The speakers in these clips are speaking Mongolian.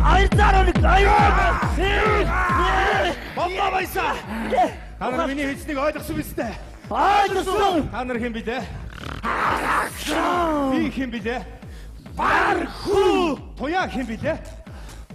Аяцаар аяа. Бомба байсаа. Та нар миний хэлснийг ойлгосон биз дээ? Ойлгосон. Та нар хэн билээ? Би хэн билээ? Барху. Туяа хэн билээ?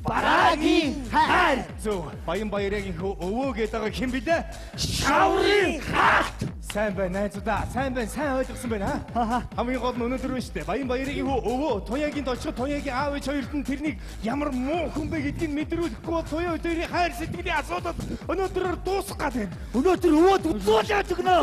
Бараагийн хайр. Зөв. Баян баярын өвөө гэдэг байгаа хэн билээ? Шаврын хаалт. Сайн байна найзуудаа. Сайн ойлгосон байна аа. Хамгийн гол нь өнөөдөр байна шүү дээ. Баян баярын өвөө Туяагийн дочор Туяагийн аав ээж хоёрт нь тэрнийг ямар муу хүн бэ гэдгийг мэдрүүлэхгүй Туяа өдрийн хайр сэтгэлийн асуудал өнөөдрөөр дуусах гад байна. Өнөөдөр өвөөд үзүүлээд өгнө.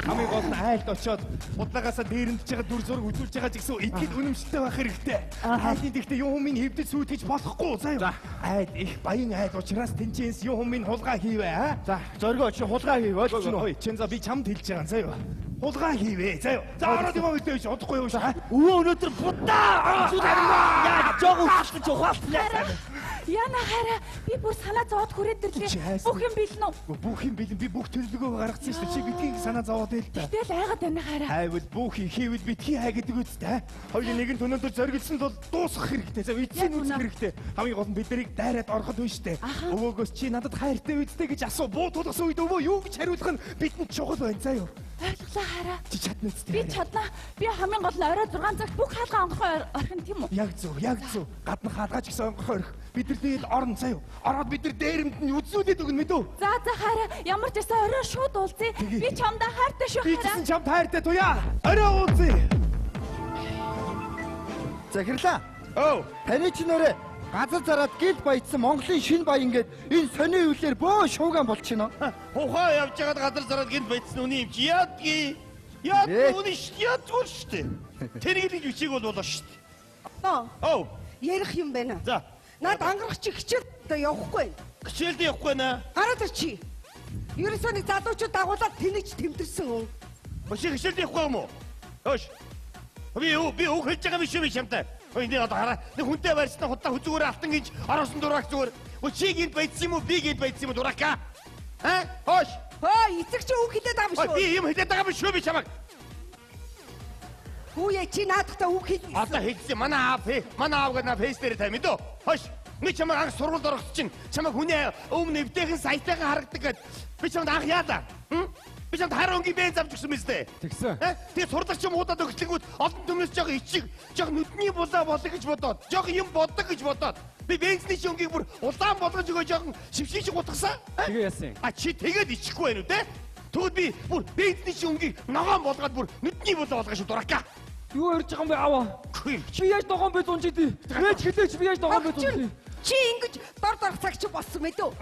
Хамгийн гол нь айлд очиод удаагаасаа дээрэмдж байгаа дүр зураг үзүүлж байгаа ч гэсэн итгэл үнэмшилтэй байх хэрэгтэй. Айлын дэхтэй юу хүмүүс хэвдэж сүйтгэж болохгүй заяа. Айл их баян айл учраас тэнцэнс юу хүмүүс хулгай хийвэ аа. За зоргоо чи хулгай хийвэ ойлгосон уу? Чин за би чамд хэлж байгаа заяа. Хулгай хийвэ заяа. За ороод юм өгдөөч удахгүй юу шаа. Өвөө өнөөдөр будаа. Яа жоо ухалж ухаалтлаа. Яна хараа би бүр санаа зовоод хүрээд ирлээ. Бүх юм бэлэн үү? Бүх юм бэлэн. Би бүх төлөвлөгөө гаргацсан шүү дээ. Чи бидгийг санаа зовоод байл та. Тэгэл айгаад байна хараа. Хайвал бүх хийвэл битгий хай гэдэг үстэй. Хоёрын нэг нь өнөөдөр зоригдсон бол дуусгах хэрэгтэй. За эцсийн үүсэх хэрэгтэй. Хамгийн гол нь бид нарыг дайраад ороход байна шүү дээ. Өвөөгөөс чи надад хайртай үстэй гэж асуу. Буу тулгасан үед өвөө юу гэж хариулах нь бидэнд чухал байна заа юу. Ойлголоо хараа. Чи чадна үстэй. Би чадна. Би хамгийн гол нь орой 6 цагт бүх хаалгаа онгохоо орхин тийм үү? Яг зөв. Гадна хаалгаа ч гэсэн онгохоо орхих. Бид нар тэгээд орно заа юу. Ороод бид нар дээрэмд нь үзүүлээд өгнө мэдүү. За хараа. Ямар ч гэсэн орой шууд уулзъя. Би чамдаа хайртай шүү хараа. Би ч чамд хайртай Туяа. Орой уулзъя. Захирлаа. Оо, таны ч нэрэ газар зараад гэл баяцсан Монголын шинэ баян гээд энэ сони үйлээр бөө шуугаан болчихно. Ухаа явж байгаад газар зараад гэл баяцсан үний юм чи яадгүй. Яадгүй яадгүй шүү дээ. Тэрийг л бичиг бол болоо шүү дээ. Оо, ярих юм байна. За. Наад ангарах чи хичээл явахгүй. Хичээлд явахгүй наа. Хараад чи. Ерөөсөө нэг залуучууд дагуулаад тэнэгч тэмдэрсэн хүн. Боши хичээлд явахгүй юм уу? Хөөш. Би үг хэлж байгаа биш юм шамтай. Энийг одоо хараа. Нэг хүнтэй барьсан худаа зүгээр алтан гэж ороосон дурак зүгээр. Чи гинт байцсан юм уу? Би гинт байцсан юм уу дурака? Хөөш. Эцэг чи үг хэлээд байгаа шүү. Би юм хэлээд байгаа биш үү би чамаг. Хүүе чи наадахтаа үг хэлсэн. Одоо хэлсэн манай аав гэдэг фейс дээр тай мэдөө. Хөөш. Би чамаг анх сургуульд орох чинь чамаг хүний өмнө эвтэйхэн саятайхан харагдаг гэд би чамд анх яалаа. Би чамд хараа өнгийн бенз авч өгсөн мэт дээ. Тэгсэн. Тэгээ сурдаг ч юм удаад өгчлөнгүүд олон төмнөөс жоох ичиг, жоох нүдний булаа болоо гэж бодоод, жоох юм боддог гэж бодоод би бензний өнгийг бүр улаан болгож өгөө жоохон шившиж гутгасан. Тэгээ яасан. Чи тэгээд ичихгүй байв үү те? Тэгвэл би бүр бензний өнгийг ногоон болгоод бүр нүдний булаа болгож дурака. Юу ярьж байгаа юм бэ аваа? Би яаж ногоон бэ зунж идэв? Яаж хэлээч би яаж ногоон бэ зунж идэв? Чи ингэж дор цагч болсон мэт үү?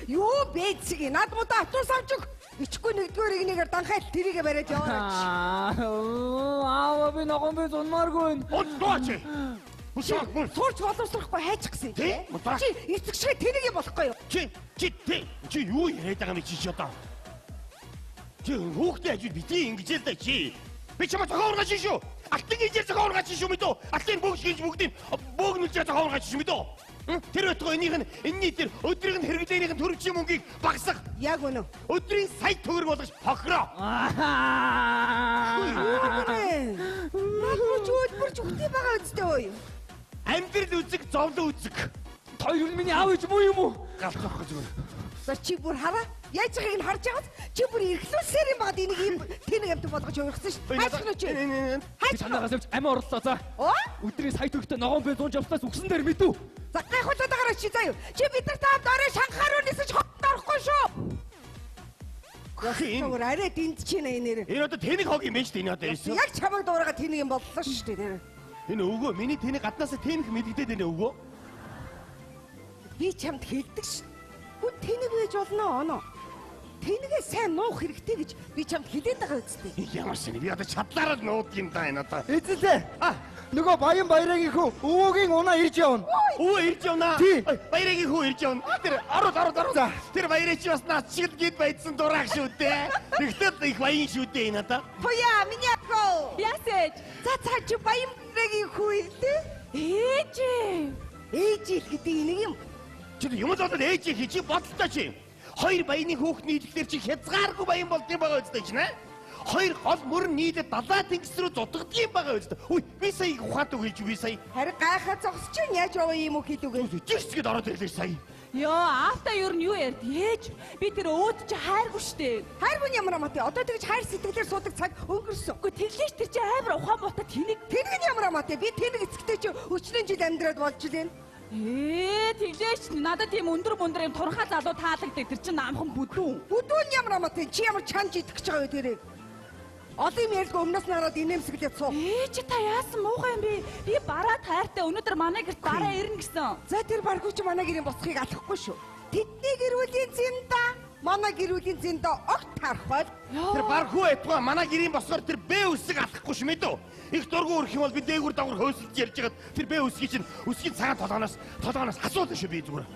Юу бэцэг над муудаа автобус авч өг. Ичихгүй нэгдүгээр игнийгээр данхай тэрийгэ бариад яваач. Аа би ногоон бэ зунмааргүй. Унтооч. Сурч боловсрохгүй хайчих гэсэн тийм. Чи эцэг шиг тэрийгэ болохгүй юу? Чи юу яриад байгаа юм чи одоо? Чи хүүхдээ ажил бити ингэж л да чи. Би чамд зохион ургаж шүү. Алтан гэж зохион ургаж шүү мэдөө. Алтан бүгд гэж бүгдийг бөөгнүүлж зохион ургаж шүү мэдөө. Тэр өтгөө энэний тэр өдрийн хэрэглээнийхэн төрөвчийн мөнгийг багсах. Яг үнэ. Өдрийн сая төгрөг болгож хохироо. Наад чөлбөрч үхтэй байгаа үстэй ой. Амьдрал үзэг, зовлон үзэг. Хоёр миний аав ээж муу юм уу? Галзах гэж байна. За чи бүр хараа. Яаж байгааг нь харж байгаад чи бүр эрхлүүлсээр юм багт энийг ийм тэнэг амт болгож хувирсан ш. Хайчих нь чи. Би чанаагаас явж амиа орлоо за. Өдрийн сая төгрөгтэй ногоон бэ зунж авснаас үгсэн дээр мэдв. За гайхуулаад байгаараа чи заяа. Чи бид нар таад орой шанхаар үнэсэж хотторохгүй шүү. Гэх арай динд чи нэ. Энэ одоо тэнэг хог юм биш үү энэ одоо ирсэн. Яг чамайг дуурайгаа тэнэг юм боллоо шүү дээ. Энэ өвгөө миний тэнэг гаднаасаа тэнэг мэддээд байна өвгөө. Би чамд хэлдэг ш. Хүн тэнэг байж болно оноо. Тэнэгээ сайн нуух хэрэгтэй гэж би чамд хэлээд байгаа үстэй. Ямар шинэ би одоо чадлаараа нууд юм да энэ одоо. Эзэлээ. Нөгөө баян баярын хүү өвөөгийн унаа ирж явна. Өвөө ирж явна. Баярын хүү ирж явна. Тэр ороо. Тэр баярын чи бас наад чигэл гээд байцсан дурак шүү дээ. Тэгтэл их баян шүү дээ энэ одоо. Туяа миний ахоо. Ясэж. За чи баярын хүү ирлээ. Ээж л гэдэг нэг юм. Чи юм болоод ээж хийж бодлоо чи. Хоёр баяны хүүхний идэхлээр чи хязгааргүй баян болд юм байгаа үстэй чи нэ? хоёр гол мөрөн нийлээд далай тэнгис рүү зодгодог юм байгаа үст. Үгүй би сая ухаантай хэлж би сая. Харин гайхаа зогсож чинь яаж яваа юм уу хэлүүгээ. Жигсгээд ороод ирлээ сая. Йоо, аавта юу ярьд? Ээж, би тэр өөд чи хайргүй штэ. Хайргүй ямар амаатай. Одоо тэгж хайр сэтгэлээр суудаг цаг өнгөрсөн. Үгүй тэглэж тэр чи амар ухаан ботод тэнэг. Тэнэг нь ямар амаатай. Би тэнэг эцэгтэй чи өчнөн жил амьдраад болж илэн. Тэглэж надад тийм өндөр юм турхаа залуу таалагддаг. Тэр чин амхан бүдүүн. Бүдүүн ямар амаатай. Чи ямар чанж идэх гэж байгаа вэ тэрийг? Олон юм ярьдгүй өмнөөс нь хараад инээмсэглээд суу. Чи та яасан муухай юм бэ? Би бараа тайртай өнөөдөр манай гэрт бараа ирнэ гэсэн. За тэр баргүй чи манай гэрийн босхийг алахгүй шүү. Тэдний гэрүүлийн зинда, манай гэрүүлийн зинда огт тарах бол Тэр бархуу айтгаа манай гэрийн босгоор тэр б үсэг алахгүй ш мэдв. Их дургу өрөх юм бол би дээгүр дагвар хөөсөлж ярьж хагаад тэр б үсгийг чинь үсгийн цагаан толгоноос асуулаа шүү би зүгээр.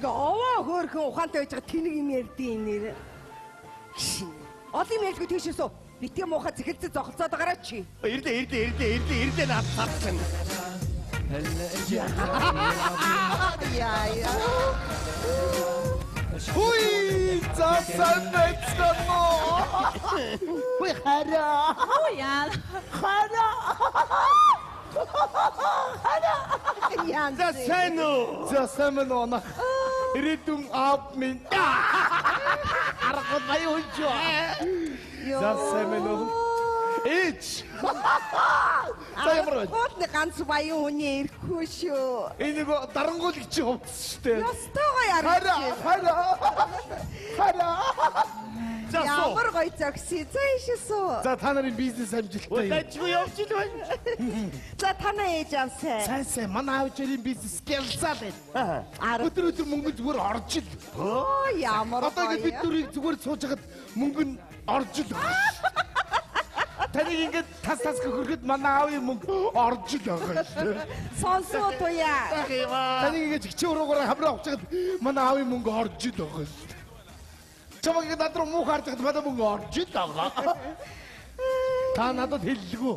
ингээ овоо хөөрхөн ухаантай байж байгаа тэнэг юм ярьдیں۔ Нэр. Олон юм ярьдгүй тийшээсөө. Битгий муухай цэхэлцээ зогцоод байгаараа чи. Ирлээ наад цаасан. Яа. Хуй цаасан нэцтэнэ. Хуй хараа. Яа. Яа. За сайн уу? За сайн уу. Ирээдүйн аав минь. Аргад баян жоо. За сайн уу. Эч. За ямар вэ? Гол ганц баян хүний ирэхгүй шүү. Энэ нэг дарангуулагч хувцс штэ. Ястайгаа ярих. Хараа. За суу. Ямар гоё зогсъё. За ишээсөө. За та нарын бизнес амжилттай юм. Дэжгүй явж ил байна. За танаа ээж авсаа. Сайн манай аавчрын бизнес гялсаа байна. Өдөр мөнгө зүгээр орж ил. Оо ямар Одоо ингэ бид гоё. дөрийг зүгээр сууж хагаад мөнгө нь орж ил. Таныг ингэ тас хөрөхөд манай аавын мөнгө орж ил байгаа шүү. Сонсоо туяа. Таныг ингэ чигчээ уруугаар хамраа авч хагаад манай аавын мөнгө орж ил байгаа шүү. Чамаг ингэ над руу муу харж хагаад манай мөнгө орж ил байгаа. Та надад хэллэгүү.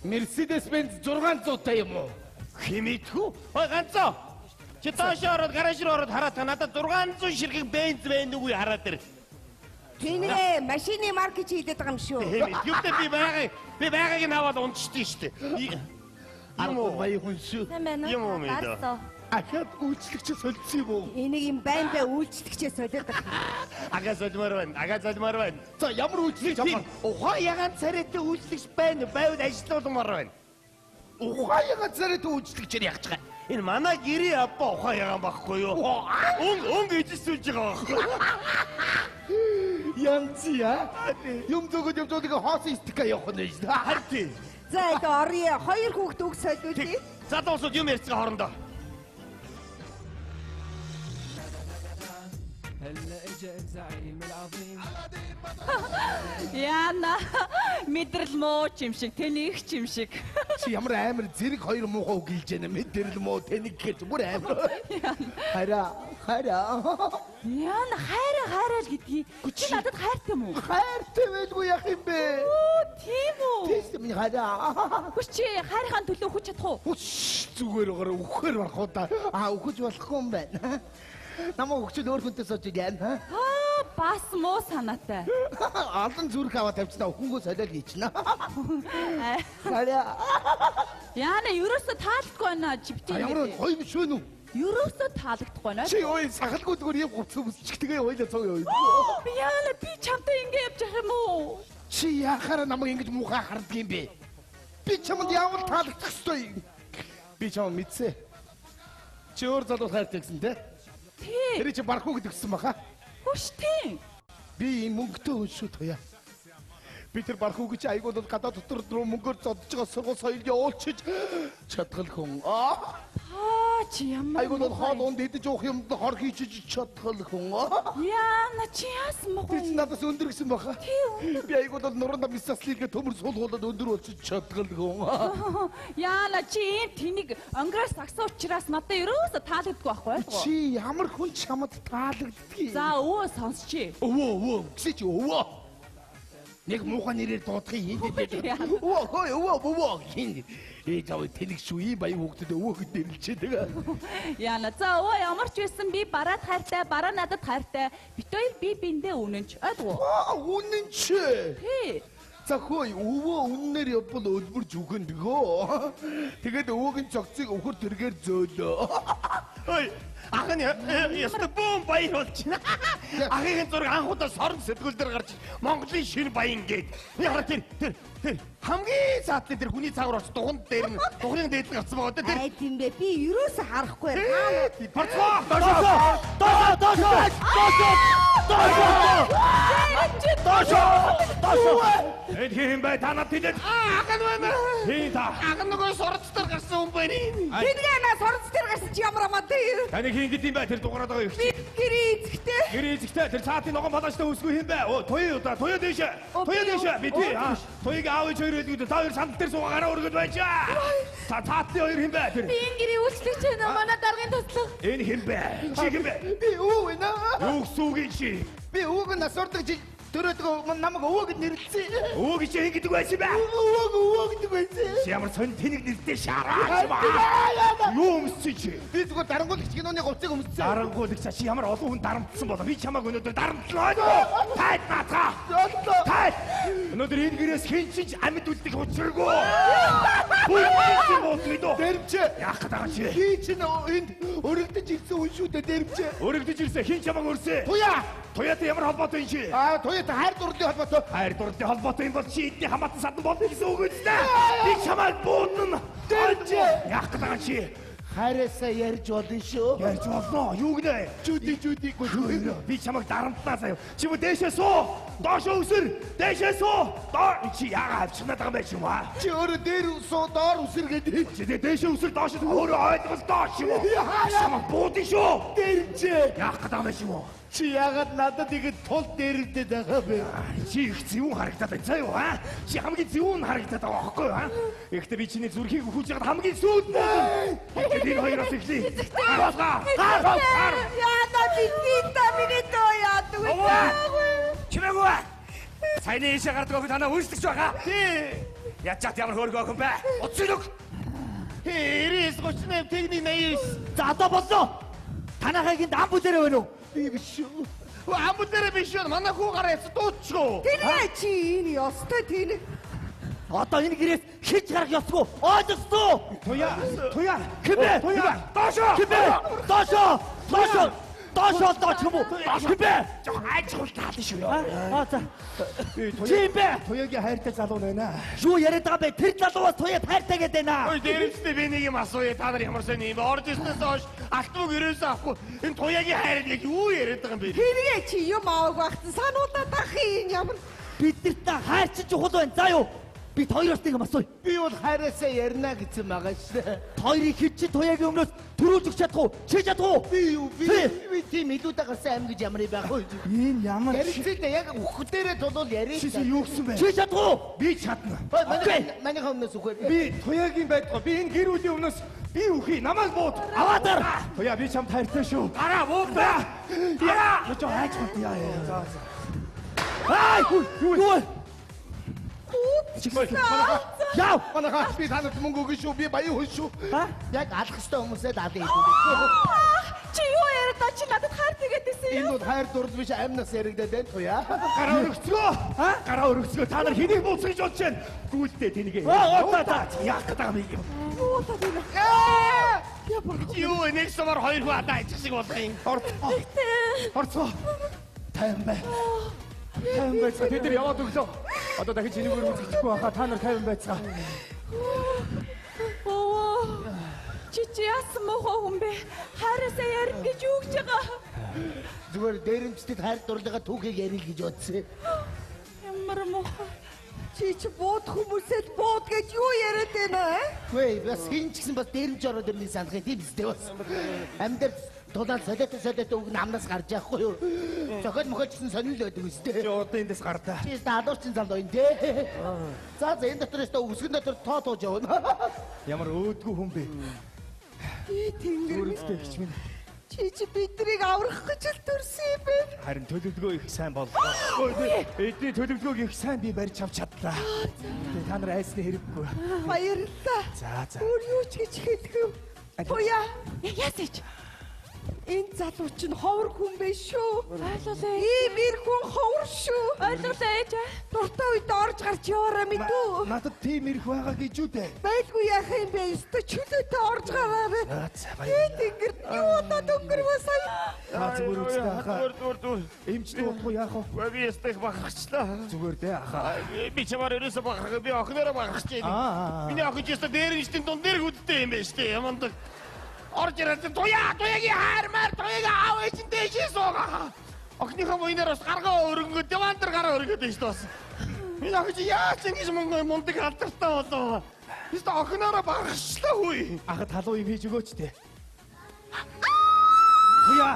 Mercedes-Benz 600 та юм уу? Химитхүү? Ой ганцоо. Чи доош ороод гараж руу ороод хараа та надад 600 ширхэг бенз байна уу хараад ир. Тинэ машины маркет хийдэг юм шүү. Юутай би байгааг нь аваад унцчихсан шүү дээ. Юм уу баян хүн шүү. Юм уу мэдээ. Ахад үйлчлэгч солилцсон юм уу? Энийг юм байн бай үйлчлэгчээ солиод. Ага солимор байна. За ямар үйлчлэгч авах? Ухаан ягаан царайтай үйлчлэгч байна. Байвал ажилтнуулмаар байна. Ухаан ягаан царайтай үйлчлэгчээр яах чагаа? Энэ манай гэрийн апа ухаан ягаан байхгүй юу? Өнгө эзэсүүлж байгаа байхгүй. Янзия. Юм зөвгөд явж хоосон стика явах нь шүү. Харин. За энэ орё хоёр хүүхд үг солиулъя. Залуусууд юм ярьцгаа хоорондоо. Яна мэдрэл муу юм шиг, тэнийх юм шиг. Чи ямар амар зэрэг хоёр муухай үг хэлж яана. Мэдэрл муу тэнэг гэж бүр амар. Хараа. Яна хайраа л гэдгийг. Чи надад хайртай юм уу? Хайртай байлгүй яах юм бэ? Оо, тийм үү? Тэс минь хараа. Хүч чи хайрхаан төлөө хүч чадах уу? Хүч зүгээр өгөр үхээр барах уу да. Өгөж болохгүй юм байна. Намаа өгчл өөр хүнтэй сууж яана. Бас муу санаатай. Алан зүрх аваа тавьчихна өхөнгөө солиод хийчихнэ. Хараа. Яна ерөөсө таалдахгүй байна чивтэй. Ямар гоё биш вэ нү? Ерөөсө таалагдахгүй байна. Чи ой сахалгүй зүгээр юм хувцас үсчихтэйгээ ойлоо цог юу. Би яна би чамтай ингэ явж байгаа юм уу? Чи яхаар намайг ингэж муухай харддаг юм бэ? Би чамд яавал таалагдах ёстой. Би чам мэдсэ. Чи өөр залуу хайртай гэсэн те? Тий. Тэр чи барахгүй гэдгсэн баха. Хүштэй. Би ийм мөнгөтэй хүн шүү туяа. Би тэр барахгүй гэж айгуул гадаа дотор руу мөнгөөр зодж байгаа сургууль соёл явуулчих чадгал хүн. Чи ямар айгуул хоол унд идэж уух юмд хор хийчих чадгал хүн. Яна чи яасан мó? Би надаас өндөр гэсэн баха. Тий. Би айгуул нуранда мисаслигээ төмөр суулгуулад өндөр болчих чадгал хүн. Яна чи ийм тэнийг онгоос агсан учраас надад ерөөсө таалагдахгүй байхгүй юу? Чи ямар хүн чамд таалагддгийг. За өвөө сонсчи. Өвөө гэсэн чи өвөө. Нэг муухай нэрээр дуудахын хин Яа. дээ. Өө хин. Жаа тэнэг шүү ийм баян хүүхдэд өвөөхөд дэрлчээ тэгээ. Яна за өө ямар ч байсан би бараад хайртай, бараа надад хайртай. Бид хоёр би биндээ үнэнч. Ойдгоо. Үнэн ч. Тий. За хөөе өвөө үннээр явбал өлбөрж үхэн дгөө. Тэгээд өвөөгийн цогцыг өвхөр тэргээр зөөлөө. Ой, ах нь яста бом баяр болж байна. Ахын зураг анхудаа сорон сэтгүүл дээр гарч Монголын шинэ баян гээд. Яа тэр хамгийн цаатлын тэр хүний цаагаар очиж дугунд дээр нь дугрын дээд нь гарсан байгаа тэр. Ай тийм бэ. Би юусоо харахгүй. Эд хин бай та над хэлээд. Ах нь байна. Хин та. Ах нь нөгөө сурцтар гарсан хүн байна. Тэдгээ на сурц тэр гарсан чи ямар амаа дээ. Таны хин гэдэм бай тэр дугаараад байгаа Би их. гэрээ эзэхтэй. Гэр эзэгтэй тэр цаатын ногоон палаштай үсгүй хин бай. Оо туяа дэшээ. Туяа дэшээ. Би тий. Туяагийн аавч хоёр хэлгүүд та хоёр сандал дээр суугаа гараа өргөд байчаа. Та цаатын хоёр хин бай тэр. Би энэ гэрээ үйлчлэгч байна. Манай даргын туслах. Энэ хин бай. Чи хин бай. Би өвөө байна. Юу гсүүгийн чи. Би өвөөг насурдаг чи төрөөдгөө намайг өвөө гэд нэрлэсэн. Өө гэж хин гэдэг байсан бай. Өвөө гэдэг байсан. Чи ямар сон тэнэг нэртэй шараач ба. Юу өмссөн чи? Би зүгээр дарангуулагч киноны хувцыг өмссөн. Дарангуулагч чи ямар олон хүн дарамтсан болоо. Би чамааг өнөөдөр дарамтлаа. Тайд наатаа. Тайд. Өнөөдөр энэ гэрээс хэн ч амьд үлдэх учиргүй. Бүгд боос мэдөө. Дэрвчээ. Яах гээд байгаа чи? Би чинь энд өргөдөж ирсэн хүн шүү дээ дэрвчээ. Өргөдөж ирсэн хэн чамааг өрсөө? Туяа. Туяатай ямар холбоотой юм чи? Туяатай хайр дурлалын холбоотой. Хайр дурлалын холбоотой юм бол чи эдний хамаатан садан болно гэсэн үг үстэй. Би чамааг буудна. Дэрвчээ. Яах гээд байгаа чи? Хайраасаа ярьж болно шүү. Ярьж болно. Юу гэнэ? Чүди гоо. Би чамайг дарамтлаа заяа. Чи мө дээшээ суу. Доошоо өсөр. Дээшээ суу. Доор чи яага авчихнаад байгаа юм бэ чи маа? Чи өөрөө дээр суу доор үсэр гэдэг. Чи дээшээ өсөр доошоо өөрөө ойлгол доош юм уу? Чамайг буудын шүү. Дэрвчээ. Яах гээд байгаа юм чи мөө? Чи яагаад надад ингэ тул дээрвдэд байгаа бэ? Чи их зүүн харагдаад байна заяа аа. Чи хамгийн зүүн харагдаад байгаа байхгүй аа. Ихтэй би чиний зүрхийг хүлж ягаад хамгийн сүүлд байна. Тэр хоёроос эхлэе. Гар. Яна битгийта миний тоо яадаг вэ? Чимээгүй. Саяны ийшээ гардаг охин танаа үйлчлэгч байгаа. Тий. Яаж чад ямар хөөргөө охин бэ? Уцлог. 99 техник 89. За одоо боллоо. Танахагийн дан бүлэрээ байна уу? Би биш шүү. Амбул дээр биш үү? Манай хүү гараа яц дуучгүй. Тэнийг чи энэ ёстой тэнийг. Одоо энэ гэрээс хич гарах ёсгүй. Ойлгосноо? Туяа. Хэмээ. Доошоо. Хэмээ. Доошоо. Доош юм уу? Хэмээ. Жоо айчгүй таална шүү. За. Чимбэ. Туяагийн хайртай залуу байна. Юу яриад байгаа бэ? Тэр залууас туяа хайртай гэдэг байна. Ой дээрэмстэй би нэг юм асууя. Та нар ямар сайн юм орж ирснээс хойш алтмог ерөөсөө авахгүй. Энэ туяагийн хайр яг юу яриад байгаа юм бэ? Тэнийг чи юм аавг багтсан сануудаад ах юм ямар. Биднэрт хайр чи чухал байна. За юу? Бид хоёроос нэг юм асууя. Би бол хайраасаа ярина гэсэн байгаа шүү. Хоёрыг хич туяагийн өмнөөс төрүүлж өгч чадах уу? Чи чадах уу? Би тийм илүүд гарсан аим гэж ямар юм байх вэ? Энэ ямар Ярилцээ яг өгөх дээрээ тулвал яриа. Чи юу гэсэн бэ? чи чадах уу? Би чадна. Манай өмнөөс үгүй. Би туяагийн байдгаа. Би энэ гэр бүлийн өмнөөс би үхий. Намайг бууд. Аваадар. Туяа би чамд хайртай шүү. Гараа буудаа. Яа. Жоо айчгүй яа. Ай! Юу? Яа! Манайхаа би танарт мөнгө өгнө шүү. Би баян хүн шүү. Яг алах хэвээр хүмүүсээ даалын Чи юу яриад та чи надад хайртай гэдээсэн энэ юм? бол хайр дурд биш амнаас яригдаад байна туяа. Гараа өргөцгөө. Гараа өргөцгөө. Та нар хэнийг бууцгаж бодож байна? Гүйлдээ тэнийг. Яах гээд байгаа юм? Юу та тийм. Юу нэг сумар хоёр хүү адаа ичих шиг болох юм. Орцоо. Тайван бай. Тайван байцгаа. Тэд нар яваад өглөө. Одоо дахиж энэгээр үзэхгүй байхаа та нар тайван байцгаа. Чи яасан мохоо хүн бэ? Хайраасаа ярих гэж юу гэж байгаа? Зүгээр дээрэмчдэд хайр дурлага түүхийг ярил гэж бодсон. Ямар мохоо. Чи бууд хүмүүсэд бууд гэж юу яриад байна аа? Гүй бас хин ч гэсэн бас дээрэмч ороод ирний санах юм тийм үстэй бас. Амьдэр тулаан солиотой үг намнаас гарч яахгүй юу? Зохиол мохол гэсэн сонирхол байдаг үстэй. Чи одоо эндээс гардаа. Чи даалуурчин залуу юм дээ. За энэ дотороос та үсгэн дотор тоо тууж явна. Ямар өөдгөө хүн бэ? Би тэнгэр Зүрхтэй хич минь. чи Чи биднийг аврах гэж л төрсөн юм бэ? Харин төлөвлөгөө их сайн боллоо. Эдний төлөвлөгөөг их сайн би барьж авч чадлаа. Тэгээ та нар айсны хэрэггүй. Баярлалаа. За. Өөр юу ч гэж хэлэхгүй. Боя. Яасэж? Энэ залуу чинь ховор хүн биш шүү. Ойлголээ. Ийм ир хүн ховор шүү. Ойлголээ ээж. Дуртай үед орж гарч яваараа мэдүү. Надад тийм ирэх байгаа гэж үү дээ. Байлгүй яах юм бэ? Өстө чөлөөтэй орж гараарай. За Энд ингэр юу удаад өнгөрвөө сая. зүгээр үстэй хаа. Дүр. Эмчтэй удахгүй яах вэ? Би ястах багахчлаа. Зүгээр дээ хаа. Би чамаар ерөөсө багах би охинороо багахч юм. Миний охин ч яста дээр нь штин дунд дээр хүдтэй юм байна штэ. Ямандаг. Орж ирээд туяагийн хаармаар туяагийн аав ээжин дэшээ суугаа. Охиныхоо буйнаар бас гаргаа өрөнгөө дивантар гараа өргөд байж тоос. Миний охин чи яаж ингэж мундаг алдартай болоо. Би та охиноороо багахчлаа хүй. Ахад халуун юм хийж өгөөч дээ. Яа.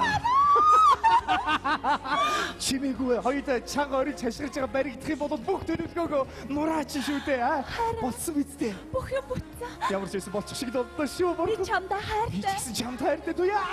Чимээгүй хоёулаа чанга орж хашгирж байгаа баригдах юм бол бүх төлөвлөгөөгөө нураач шүү дээ. Болсон биз дээ. Бүх юм бүтсэн. Ямар ч байсан болчих шиг боллоо шүү. Би чамдаа Би хайртай. ч гэсэн чамд хайртай туяа.